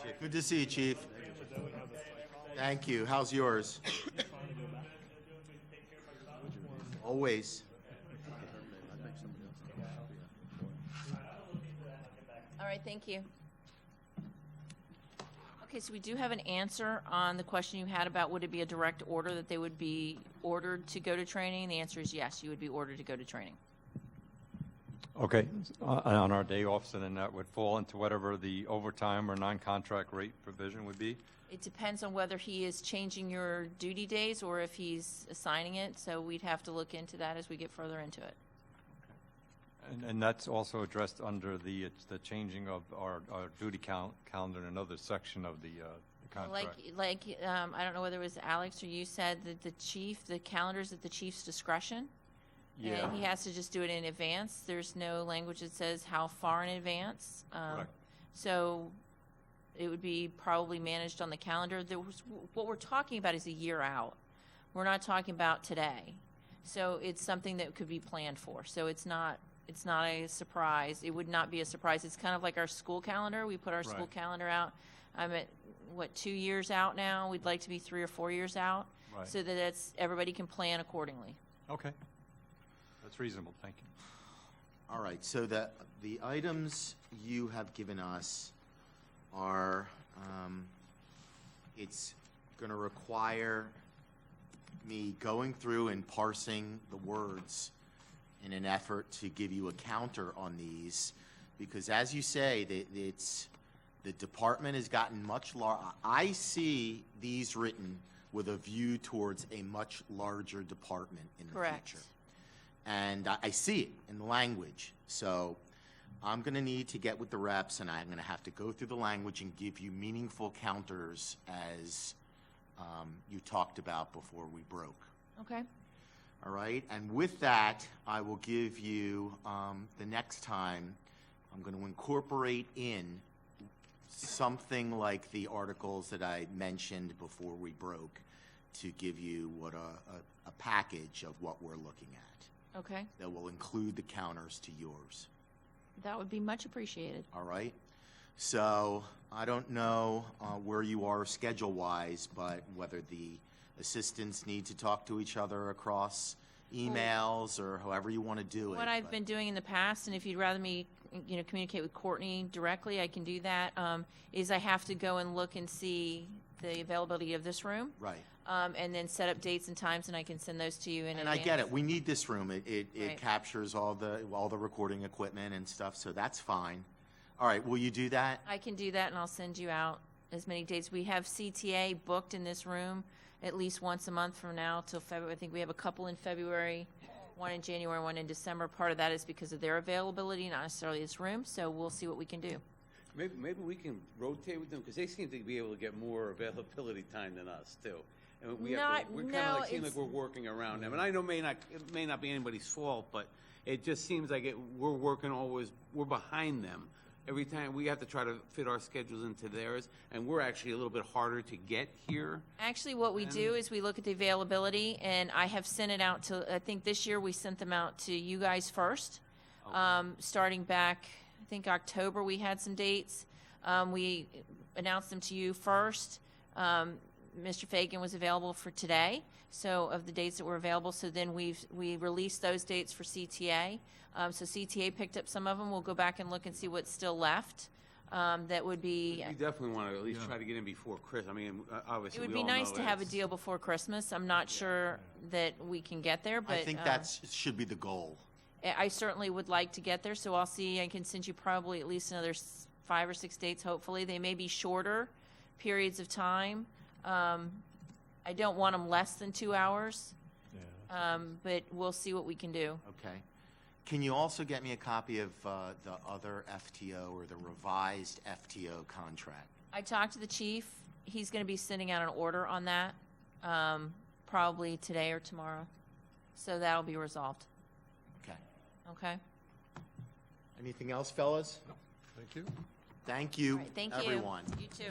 Chief. Good to see you, Chief. Thank you. How's yours? Always. All right, thank you. Okay, so we do have an answer on the question you had about would it be a direct order that they would be ordered to go to training. The answer is yes, you would be ordered to go to training. Okay, on our day off, so then that would fall into whatever the overtime or non-contract rate provision would be? It depends on whether he is changing your duty days or if he's assigning it, so we'd have to look into that as we get further into it. And that's also addressed under the changing of our duty calendar in another section of the contract. I don't know whether it was Alex or you said that the calendar's at the chief's discretion. Yeah. And he has to just do it in advance. There's no language that says how far in advance. Correct. So it would be probably managed on the calendar. What we're talking about is a year out. We're not talking about today. So it's something that could be planned for. So it's not a surprise. It would not be a surprise. It's kind of like our school calendar. We put our school calendar out. I'm at, 2 years out now? We'd like to be 3 or 4 years out. Right. So that everybody can plan accordingly. Okay. That's reasonable. Thank you. All right, so the items you have given us are, it's going to require me going through and parsing the words in an effort to give you a counter on these, because as you say, the department has gotten much larger. I see these written with a view towards a much larger department in the future. And I see it in the language. So I'm going to need to get with the reps, and I'm going to have to go through the language and give you meaningful counters as you talked about before we broke. Okay. All right? And with that, I will give you, the next time, I'm going to incorporate in something like the articles that I mentioned before we broke to give you what a package of what we're looking at. Okay. That will include the counters to yours. That would be much appreciated. All right? So I don't know where you are schedule-wise, but whether the assistants need to talk to each other across emails or however you want to do it. What I've been doing in the past, and if you'd rather me communicate with Courtney directly, I can do that, is I have to go and look and see the availability of this room. Right. And then set up dates and times, and I can send those to you in advance. And I get it. We need this room. It Right. captures all the recording equipment and stuff, so that's fine. All right. Will you do that? I can do that, and I'll send you out as many dates. We have CTA booked in this room at least once a month from now till February. I think we have a couple in February, one in January, one in December. Part of that is because of their availability, not necessarily this room, so we'll see what we can do. Maybe we can rotate with them, because they seem to be able to get more availability time than us, too. And we're kind of seem like we're working around them. And I know it may not be anybody's fault, but it just seems like we're behind them. Every time we have to try to fit our schedules into theirs, and we're actually a little bit harder to get here. Actually, what we do is we look at the availability, and I have sent it out to, I think this year we sent them out to you guys first. Okay. Starting back, I think October, we had some dates. We announced them to you first. Mr. Fagan was available for today, so of the dates that were available. So then we released those dates for CTA. So CTA picked up some of them. We'll go back and look and see what's still left. That would be. We definitely want to at least try to get in before Christmas. I mean, obviously, it would be nice to have a deal before Christmas. I'm not sure that we can get there, but I think that should be the goal. I certainly would like to get there. So I'll see. I can send you probably at least another 5 or 6 dates. Hopefully, they may be shorter periods of time. I don't want them less than 2 hours, but we'll see what we can do. Okay. Can you also get me a copy of the other FTO or the revised FTO contract? I talked to the chief. He's going to be sending out an order on that probably today or tomorrow. So that'll be resolved. Okay. Okay. Anything else, fellas? Thank you. Thank you, All right, thank everyone. You too.